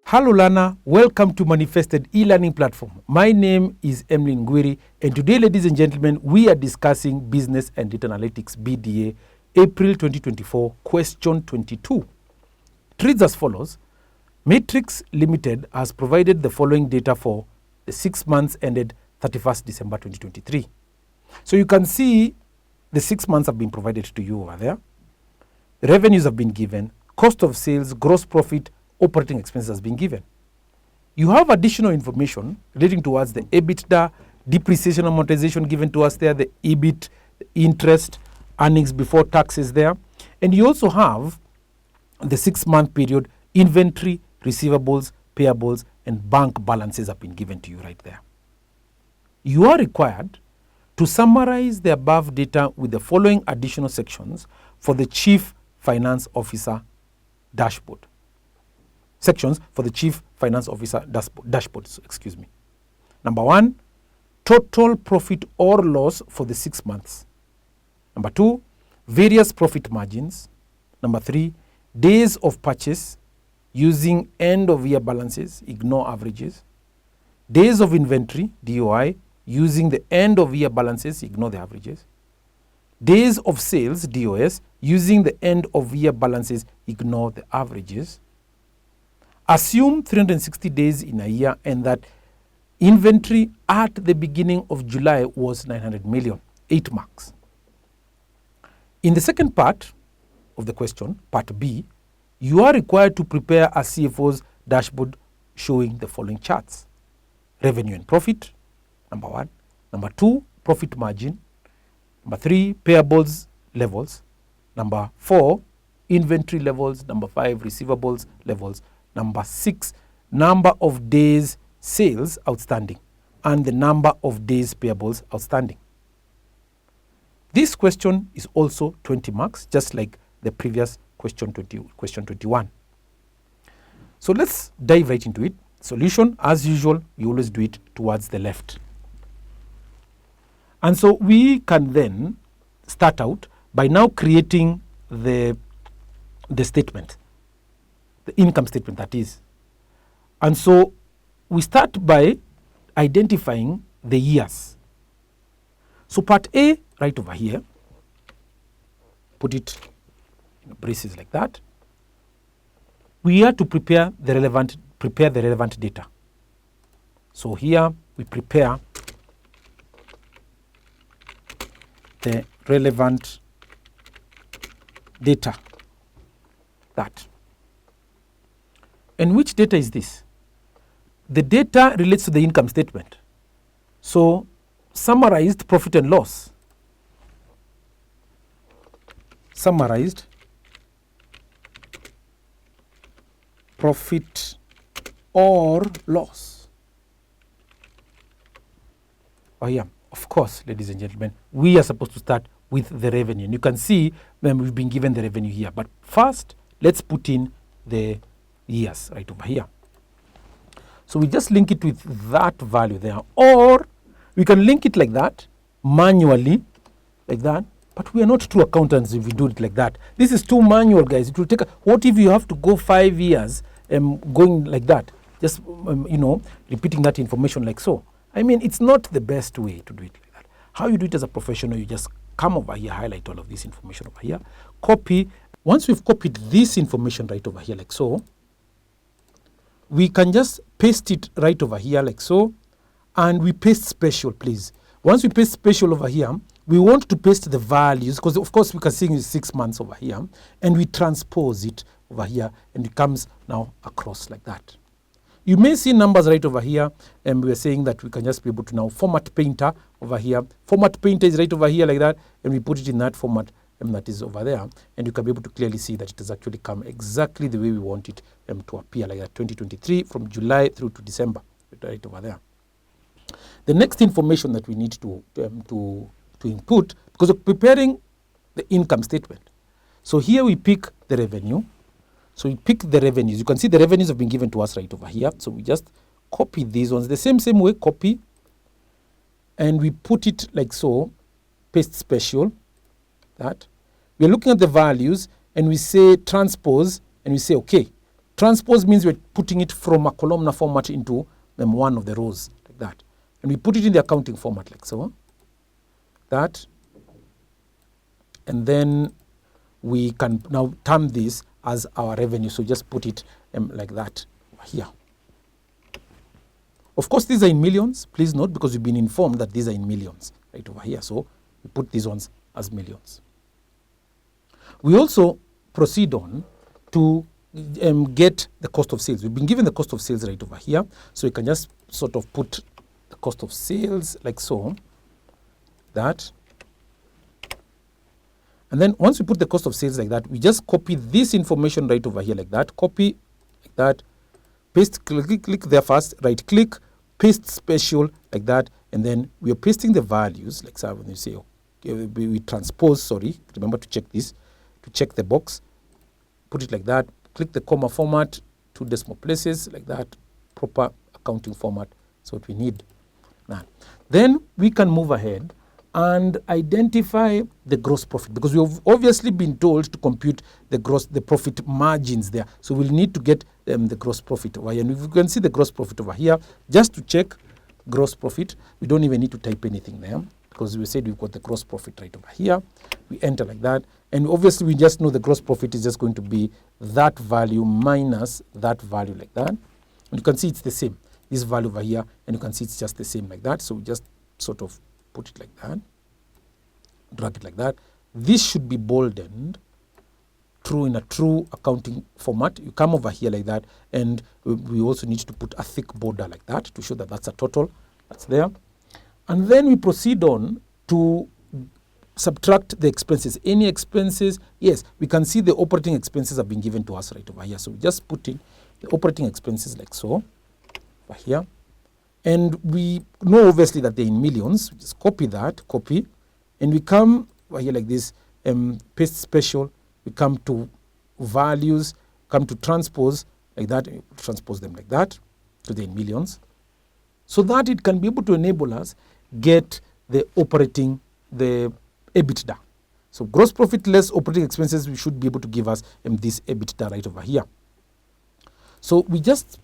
Hello learner, welcome to Manifested e-learning platform. My name is Emily Ngwiri, and today, ladies and gentlemen, we are discussing Business and Data Analytics BDA April 2024 question 22. It reads as follows. Matrix Limited has provided the following data for the 6 months ended 31st December 2023. So you can see the 6 months have been provided to you over there. The revenues have been given, cost of sales, gross profit, operating expenses has been given. You have additional information relating towards the EBITDA, depreciation amortization given to us there, the EBIT, the interest, earnings before taxes there. And you also have the 6 month period, inventory, receivables, payables, and bank balances have been given to you right there. You are required to summarize the above data with the following additional sections for the Chief Finance Officer dashboard. Sections for the Chief Finance Officer dashboards, excuse me. Number 1, total profit or loss for the 6 months. Number 2, various profit margins. Number 3, days of purchase using end of year balances, ignore averages. Days of inventory, DOI, using the end of year balances, ignore the averages. Days of sales, DOS, using the end of year balances, ignore the averages. Assume 360 days in a year and that inventory at the beginning of July was 900 million, 8 marks. In the second part of the question, part B, you are required to prepare a CFO's dashboard showing the following charts. Revenue and profit, number 1. Number 2, profit margin. Number 3, payables levels. Number 4, inventory levels. Number 5, receivables levels. Number 6, number of days sales outstanding and the number of days payables outstanding. This question is also 20 marks, just like the previous question 21. So let's dive right into it. Solution, as usual, you always do it towards the left. And so we can then start out by now creating the statement. The income statement, that is. And so we start by identifying the years. So part A, right over here, put it in braces like that. We are to prepare the relevant data. So here we prepare the relevant data. That. And which data is this? The data relates to the income statement. So summarized profit and loss. Summarized profit or loss. Oh yeah, of course, ladies and gentlemen, we are supposed to start with the revenue. And you can see when we've been given the revenue here. But first, let's put in the years right over here. So we just link it with that value there, or we can link it like that manually, like that. But we are not true accountants if we do it like that. This is too manual, guys. It will take. What if you have to go 5 years going like that, just repeating that information like so? I mean, it's not the best way to do it like that. How you do it as a professional, you just come over here, highlight all of this information over here, copy. Once we've copied this information right over here like so, we can just paste it right over here like so, and we paste special, please. Once we paste special over here, we want to paste the values, because of course we can see 6 months over here, and we transpose it over here, and it comes now across like that. You may see numbers right over here, and we're saying that we can just be able to now format painter over here. Format painter is right over here like that, and we put it in that format that is over there, and you can be able to clearly see that it has actually come exactly the way we want it to appear, like that, 2023 from July through to December, right over there. The next information that we need to input, because of preparing the income statement. So here we pick the revenue. So we pick the revenues. You can see the revenues have been given to us right over here. So we just copy these ones the same way, copy, and we put it like so, paste special, that. We're looking at the values and we say transpose and we say, okay, transpose means we're putting it from a columnar format into one of the rows, like that. And we put it in the accounting format, like so, that. And then we can now term this as our revenue. So just put it like that here. Of course, these are in millions. Please note, because we've been informed that these are in millions right over here. So we put these ones as millions. We also proceed on to get the cost of sales. We've been given the cost of sales right over here. So we can just sort of put the cost of sales like so, that. And then once we put the cost of sales like that, we just copy this information right over here like that, copy like that, paste, click there first, right click, paste special like that, and then we are pasting the values like so. When you say, okay, we transpose, sorry, remember to check this, to check the box, put it like that, click the comma format, 2 decimal places like that, proper accounting format. That's what we need. Now, then we can move ahead and identify the gross profit, because we've obviously been told to compute the profit margins there. So we'll need to get the gross profit over here. And if you can see the gross profit over here, just to check gross profit, we don't even need to type anything there, because we said we've got the gross profit right over here. We enter like that, and obviously we just know the gross profit is just going to be that value minus that value like that. And you can see it's the same, this value over here, and you can see it's just the same like that. So we just sort of put it like that, drag it like that. This should be boldened true in a true accounting format. You come over here like that, and we also need to put a thick border like that to show that that's a total that's there. And then we proceed on to subtract the expenses. Any expenses, yes, we can see the operating expenses have been given to us right over here. So we just put in the operating expenses like so over here. And we know obviously that they're in millions. We just copy that, copy, and we come over here like this, paste special, we come to values, come to transpose like that, transpose them like that to the in millions, so that it can be able to enable us get the EBITDA. So gross profit less operating expenses, we should be able to give us this EBITDA right over here. So we just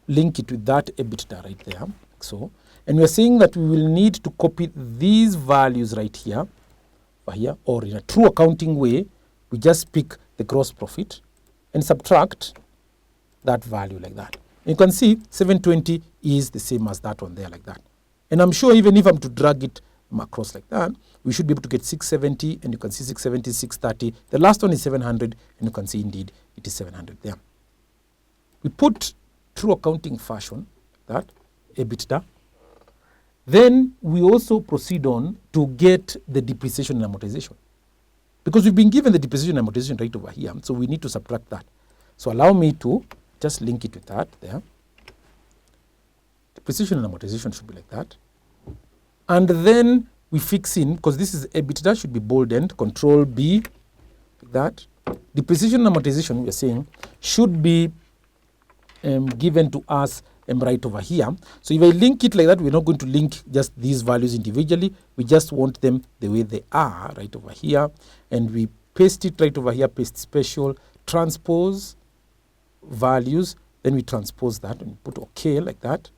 link it with that EBITDA right there, like so. And we're saying that we will need to copy these values right here, over here, or in a true accounting way, we just pick the gross profit and subtract that value like that. And you can see 720 is the same as that one there like that. And I'm sure even if I'm to drag it across like that, we should be able to get 670, and you can see 670, 630. The last one is 700, and you can see indeed it is 700 there. We put true accounting fashion, that EBITDA. Then we also proceed on to get the depreciation and amortization, because we've been given the depreciation and amortization right over here, so we need to subtract that. So allow me to just link it with that there. Depreciation and amortization should be like that. And then we fix in, because this is EBITDA, should be boldened, Control B, like that. Depreciation and amortization, we are saying, should be given to us right over here. So if I link it like that, we're not going to link just these values individually. We just want them the way they are right over here. And we paste it right over here, paste special, transpose values, then we transpose that and put OK like that.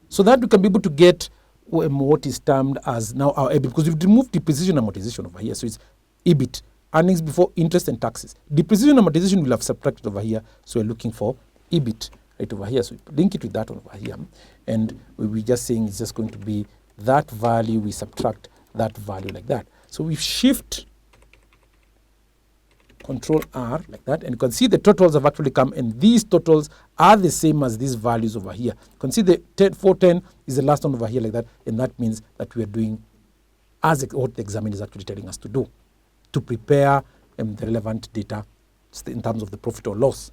So that we can be able to get what is termed as now our EBIT, because we've removed depreciation and amortization over here. So it's EBIT, earnings before interest and taxes. Depreciation and amortization we'll have subtracted over here. So we're looking for EBIT right over here. So we link it with that one over here. And we're just saying it's just going to be that value, we subtract that value like that. So we shift Control R like that, and you can see the totals have actually come, and these totals are the same as these values over here. You can see the 410 is the last one over here like that, and that means that we are doing as what the examiner is actually telling us to do, to prepare the relevant data in terms of the profit or loss.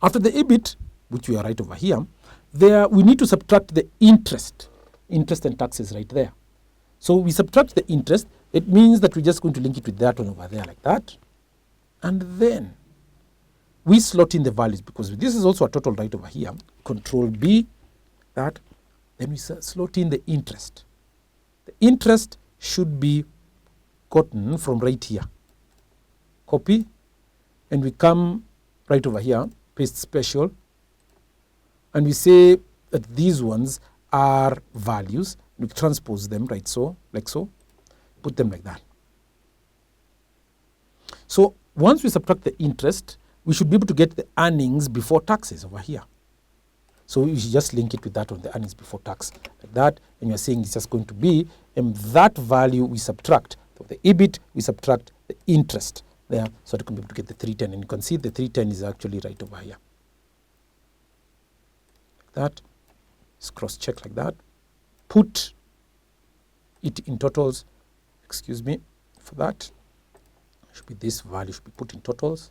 After the EBIT, which we are right over here, there we need to subtract the interest and taxes right there. So we subtract the interest. It means that we're just going to link it with that one over there like that. And then we slot in the values, because this is also a total right over here. Control B, that. Then we slot in the interest. The interest should be gotten from right here. Copy. and we come right over here, paste special, and we say that these ones are values. We transpose them, right? So, like so, put them like that. So once we subtract the interest, we should be able to get the earnings before taxes over here. So we should just link it with that on the earnings before tax, like that. And you're saying it's just going to be that value we subtract. So the EBIT, we subtract the interest there, so that we can be able to get the 310. And you can see the 310 is actually right over here. Like that. Just cross-check like that. Put it in totals. Excuse me for that. Should be this value should be put in totals.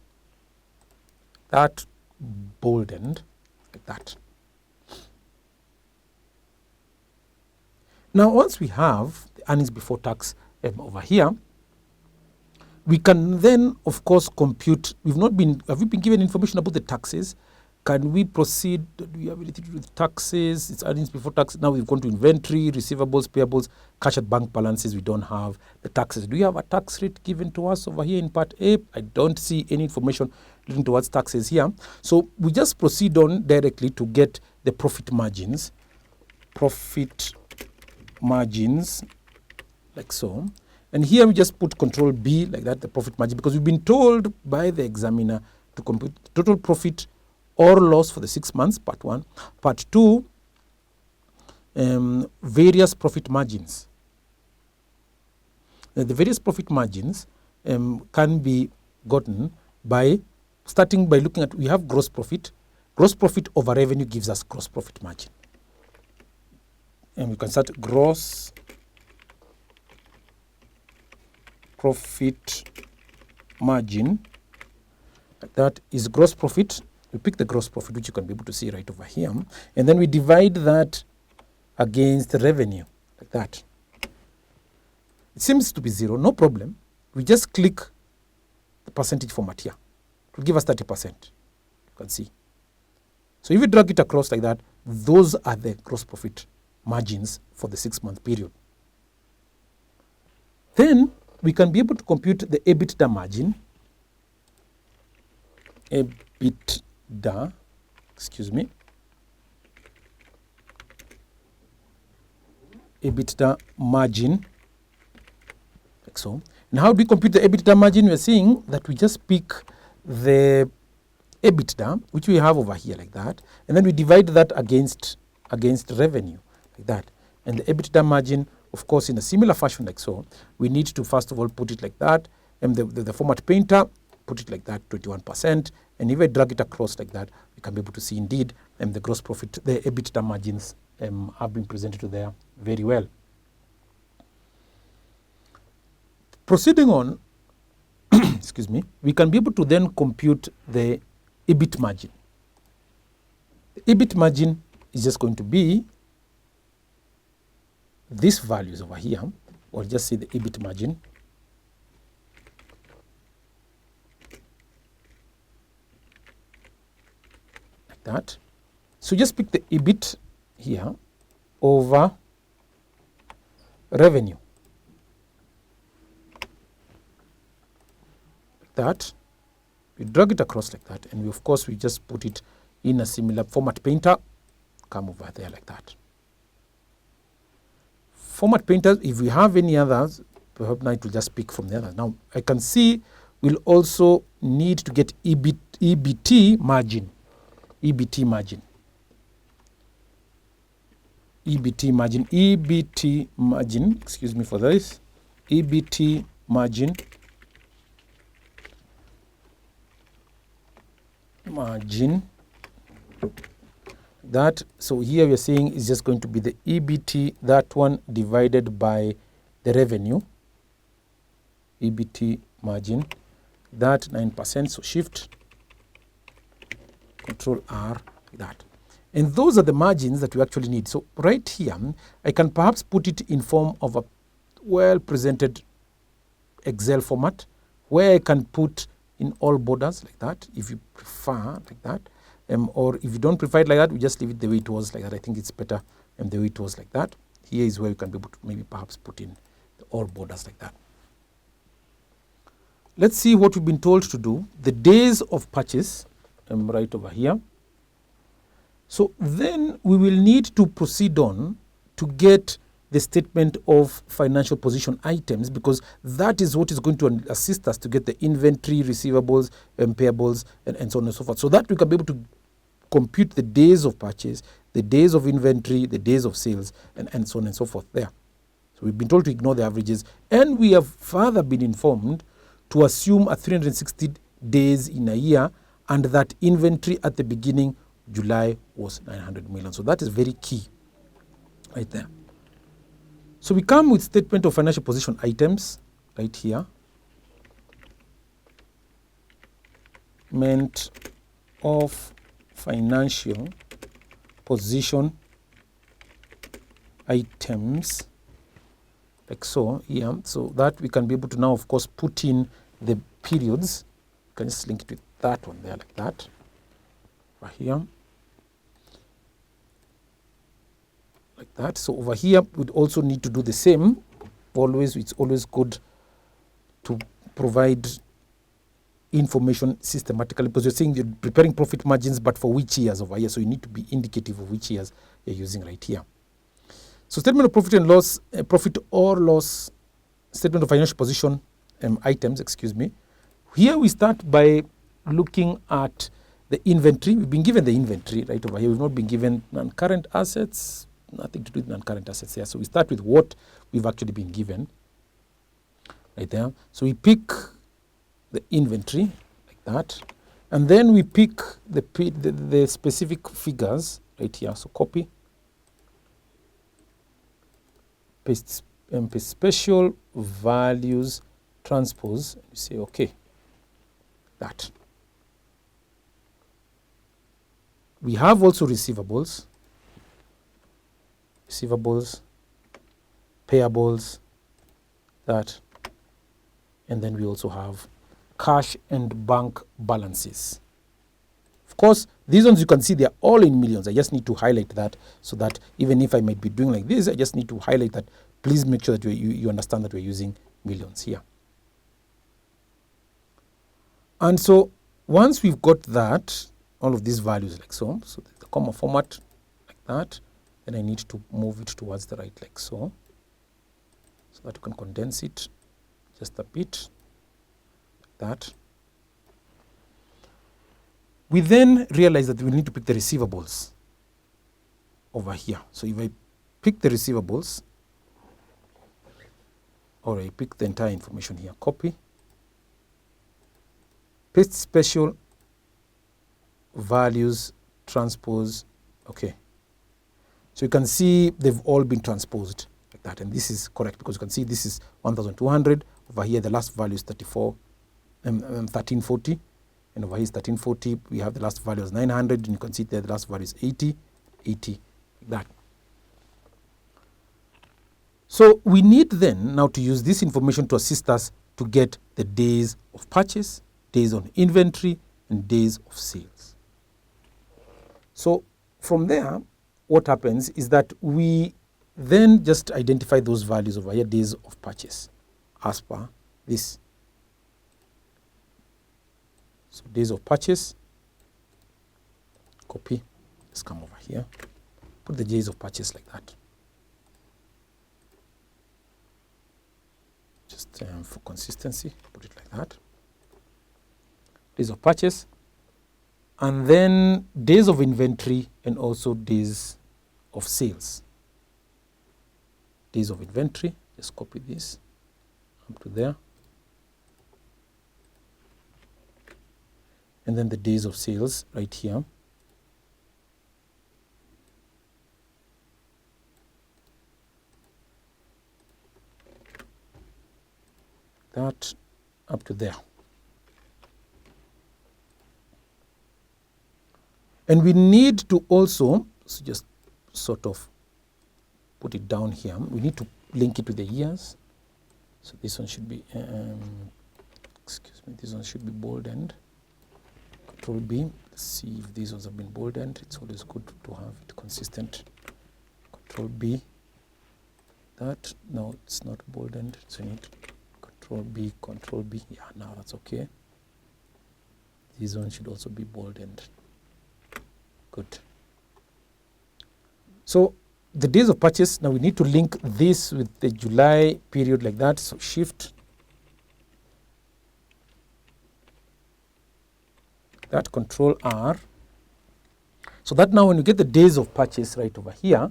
That boldened like that. Now, once we have the earnings before tax over here, we can then, of course, compute. Have we been given information about the taxes? Can we proceed? Do we have anything to do with taxes? It's earnings before tax. Now we've gone to inventory, receivables, payables, cash at bank balances. We don't have the taxes. Do we have a tax rate given to us over here in part A? I don't see any information leading towards taxes here. So we just proceed on directly to get the profit margins. Profit margins, like so. And here we just put control B, like that, the profit margin, because we've been told by the examiner to compute total profit or loss for the 6 months, part 1. Part 2, various profit margins. The various profit margins can be gotten by starting by looking at, we have gross profit. Gross profit over revenue gives us gross profit margin. And we can start gross profit margin. That is gross profit. We pick the gross profit, which you can be able to see right over here. And then we divide that against the revenue, like that. It seems to be 0, no problem. We just click the percentage format here. It will give us 30%. You can see. So if you drag it across like that, those are the gross profit margins for the 6-month period. Then we can be able to compute the EBITDA margin. EBITDA, excuse me. EBITDA margin, like so. And how do we compute the EBITDA margin? We're seeing that we just pick the EBITDA, which we have over here like that, and then we divide that against revenue, like that. And the EBITDA margin, of course, in a similar fashion like so, we need to first of all put it like that, and the format painter, put it like that, 21%, and if I drag it across like that, we can be able to see indeed the gross profit, the EBITDA margins have been presented to there very well. Proceeding on, excuse me, we can be able to then compute the EBIT margin. The EBIT margin is just going to be these values over here, or just say the EBIT margin. Like that. So just pick the EBIT here over revenue. Like that. We drag it across like that, and of course we just put it in a similar format painter. Come over there like that. Format painters, if we have any others, perhaps now it will just pick from the others. Now I can see we'll also need to get EBT margin. EBT margin. EBT margin. EBT margin. Excuse me for this. EBT margin. That, so here we are saying is just going to be the EBT, that one divided by the revenue. EBT margin, that 9%, so shift, control R, that. And those are the margins that we actually need. So right here, I can perhaps put it in form of a well-presented Excel format, where I can put in all borders like that, if you prefer like that. Or if you don't prefer it like that, we just leave it the way it was like that. I think it's better the way it was like that. Here is where you can be able to maybe perhaps put in all borders like that. let's see what we've been told to do. The days of purchase, right over here. So then we will need to proceed on to get the statement of financial position items, because that is what is going to assist us to get the inventory, receivables, and payables, and so on and so forth. So that we can be able to compute the days of purchase, the days of inventory, the days of sales, and so on and so forth there. So we've been told to ignore the averages, and we have further been informed to assume a 360 days in a year, and that inventory at the beginning, July, was 900 million. So that is very key right there. So we come with statement of financial position items right here. Statement of financial position items, like so here, so that we can be able to now, of course, put in the periods. You can just link it with that one there, like that, over here, like that. So over here, we'd also need to do the same. Always, it's always good to provide information systematically, because you're saying you're preparing profit margins, but for which years over here? So you need to be indicative of which years you're using right here. So statement of profit and loss, profit or loss, statement of financial position items, excuse me. Here we start by looking at the inventory. We've been given the inventory right over here. We've not been given non-current assets, nothing to do with non-current assets here. So we start with what we've actually been given right there. So we pick the inventory like that, and then we pick the specific figures right here. So copy, paste special values, transpose, and you say okay. That we have also receivables, payables, that, and then we also have cash and bank balances. Of course, these ones you can see they are all in millions. I just need to highlight that, so that even if I might be doing like this, I just need to highlight that. Please make sure that you understand that we're using millions here. And so once we've got that, all of these values like so, so the comma format like that, then I need to move it towards the right like so that you can condense it just a bit like that. We then realize that we need to pick the receivables over here. So if I pick the receivables, or I pick the entire information here, copy, paste special values, transpose, okay. So you can see they've all been transposed like that, and this is correct because you can see this is 1,200. Over here, the last value is 1340, and over here is 1340. We have the last value is 900, and you can see there the last value is 80, like that. So we need then now to use this information to assist us to get the days of purchase, days on inventory, and days of sales. So from there, what happens is that we then just identify those values over here, days of purchase, as per this. So days of purchase, copy, just come over here, put the days of purchase like that. Just for consistency, put it like that. Days of purchase, and then days of inventory, and also days of sales. Days of inventory, just copy this up to there. And then the days of sales right here. That up to there. And we need to also, so just sort of put it down here, we need to link it to the years. So this one should be, this one should be boldened. Control B, let's see if these ones have been boldened. It's always good to have it consistent. Control B, that, no, it's not boldened, so I need Control B. Yeah, now that's okay. This one should also be boldened. Good. So the days of purchase, now we need to link this with the July period like that. So shift that, control R. So that now when you get the days of purchase right over here,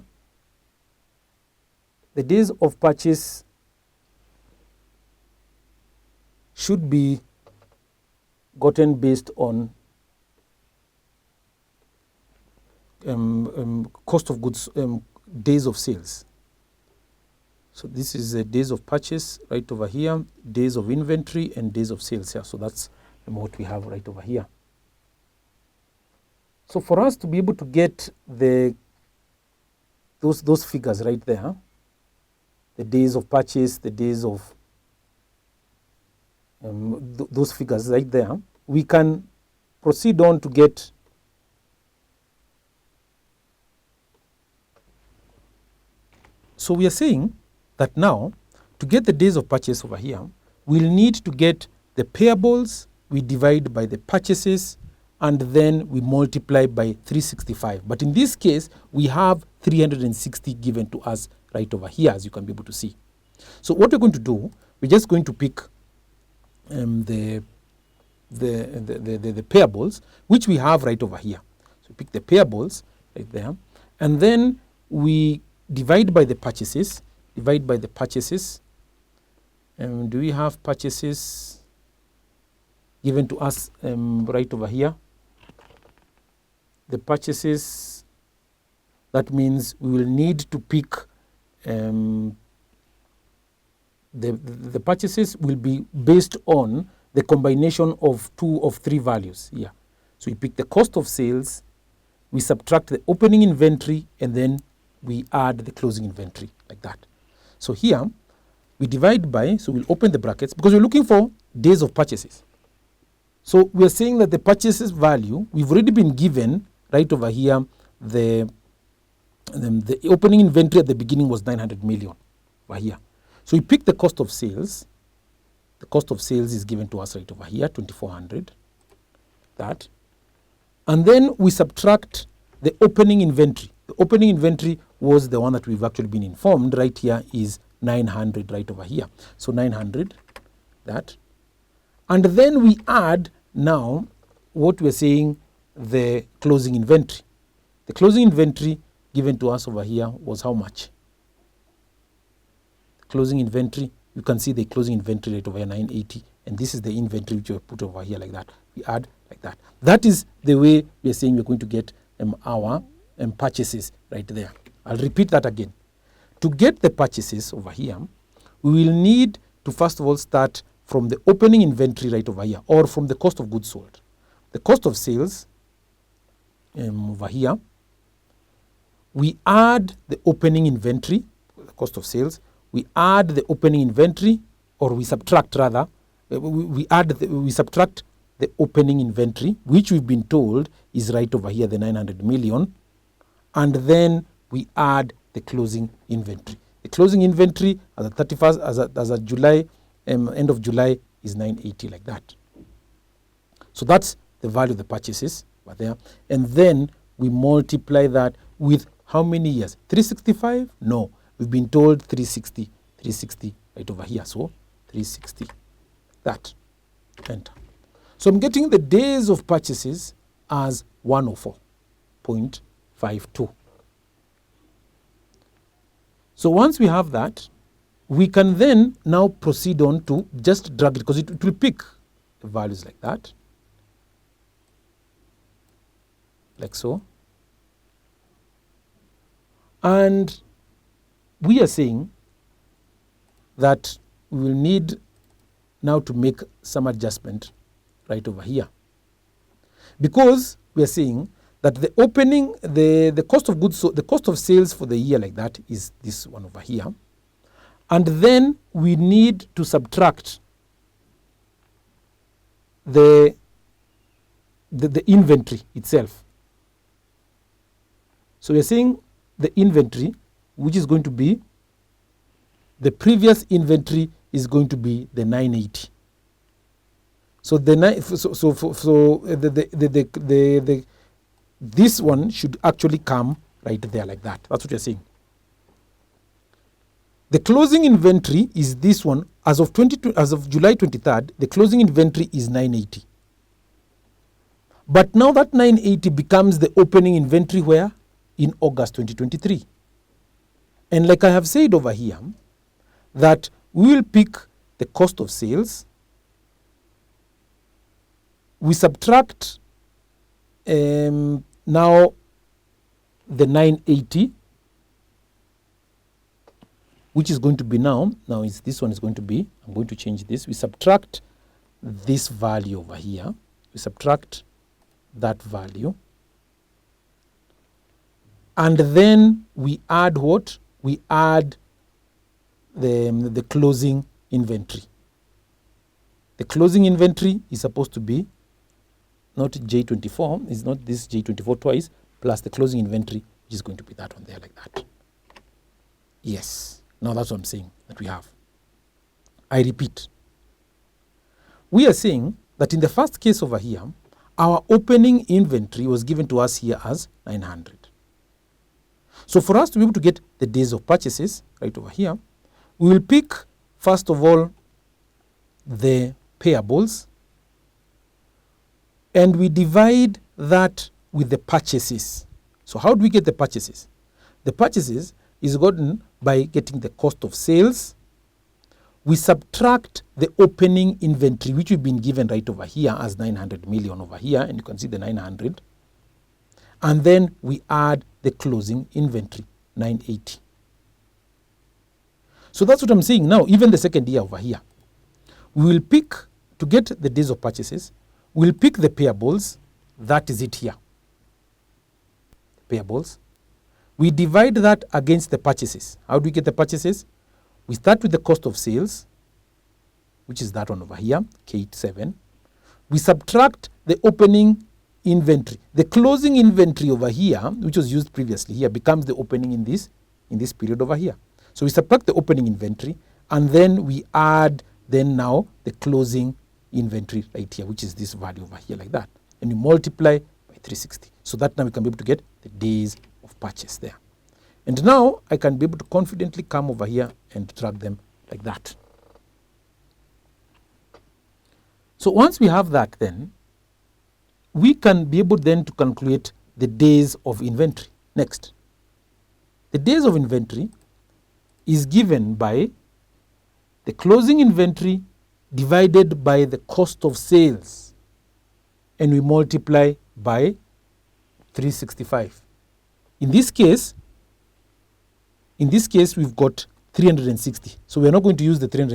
the days of purchase should be gotten based on cost of goods, days of sales. So this is the days of purchase right over here, days of inventory and days of sales here. So that's what we have right over here. So for us to be able to get those figures right there, the days of purchase, the days of those figures right there, we can proceed on to get so we are saying that now to get the days of purchase over here, we'll need to get the payables, we divide by the purchases, and then we multiply by 365. But in this case, we have 360 given to us right over here, as you can be able to see. So what we're going to do, we're just going to pick the payables, which we have right over here. So pick the payables right there, and then we divide by the purchases. Do we have purchases given to us right over here? The purchases, that means we will need to pick the purchases will be based on the combination of 2 of 3 values here. So we pick the cost of sales, we subtract the opening inventory, and then we add the closing inventory like that. So here we divide by, so we'll open the brackets because we're looking for days of purchases. So we're saying that the purchases value, we've already been given right over here, the opening inventory at the beginning was 900 million over here. So we pick the cost of sales. The cost of sales is given to us right over here, 2400, that. And then we subtract the opening inventory. The opening inventory was the one that we've actually been informed right here is 900 right over here. So 900, that. And then we add now what we're saying, the closing inventory. The closing inventory given to us over here was how much? Closing inventory, you can see the closing inventory rate over here, 980, and this is the inventory which we put over here like that. We add like that. That is the way we are saying we're going to get our purchases right there. I'll repeat that again. To get the purchases over here, we will need to first of all start from the opening inventory right over here, or from the cost of goods sold. The cost of sales over here, we add the opening inventory, the cost of sales, we add the opening inventory, or we subtract rather, we subtract the opening inventory, which we've been told is right over here, the 900 million, and then we add the closing inventory. The closing inventory as at 31st, as at July, end of July, is 980 like that. So that's the value of the purchases over there, and then we multiply that with how many years? 365? No, we've been told 360 right over here. So 360, that, enter. So I'm getting the days of purchases as 104.52. So once we have that, we can then now proceed on to just drag it, because it will pick the values like that, like so. And we are saying that we will need now to make some adjustment right over here, because we are saying that the opening, the cost of goods, so the cost of sales for the year like that is this one over here, and then we need to subtract the inventory itself. So we are saying the inventory, which is going to be the previous inventory is going to be the 980. So this one should actually come right there like that. That's what you're saying. The closing inventory is this one. As of July 23rd, the closing inventory is 980. But now that 980 becomes the opening inventory where? In August 2023. And like I have said over here, that we will pick the cost of sales. We subtract now the 980, which is going to be now is this one is going to be, I'm going to change this. We subtract this value over here. We subtract that value. And then we add what? We add the closing inventory. The closing inventory is supposed to be not J24, it's not this J24 twice, plus the closing inventory, which is going to be that one there like that. Yes. Now that's what I'm saying that we have. I repeat. We are saying that in the first case over here, our opening inventory was given to us here as 900. So for us to be able to get the days of purchases right over here, we will pick, first of all, the payables, and we divide that with the purchases. So how do we get the purchases? The purchases is gotten by getting the cost of sales. We subtract the opening inventory, which we've been given right over here as 900 million over here, and you can see the 900. And then we add the closing inventory, 980. So that's what I'm saying now, even the second year over here. We will pick, to get the days of purchases, we'll pick the payables, that is it here. Payables. We divide that against the purchases. How do we get the purchases? We start with the cost of sales, which is that one over here, K87. We subtract the opening inventory. The closing inventory over here, which was used previously here, becomes the opening in this period over here. So we subtract the opening inventory, and then we add then now the closing inventory right here, which is this value over here like that. And we multiply by 360. So that now we can be able to get the days of purchase there. And now I can be able to confidently come over here and track them like that. So once we have that, then we can be able then to calculate the days of inventory. Next, the days of inventory is given by the closing inventory divided by the cost of sales, and we multiply by 365. In this case, we've got 360. So we're not going to use the 360.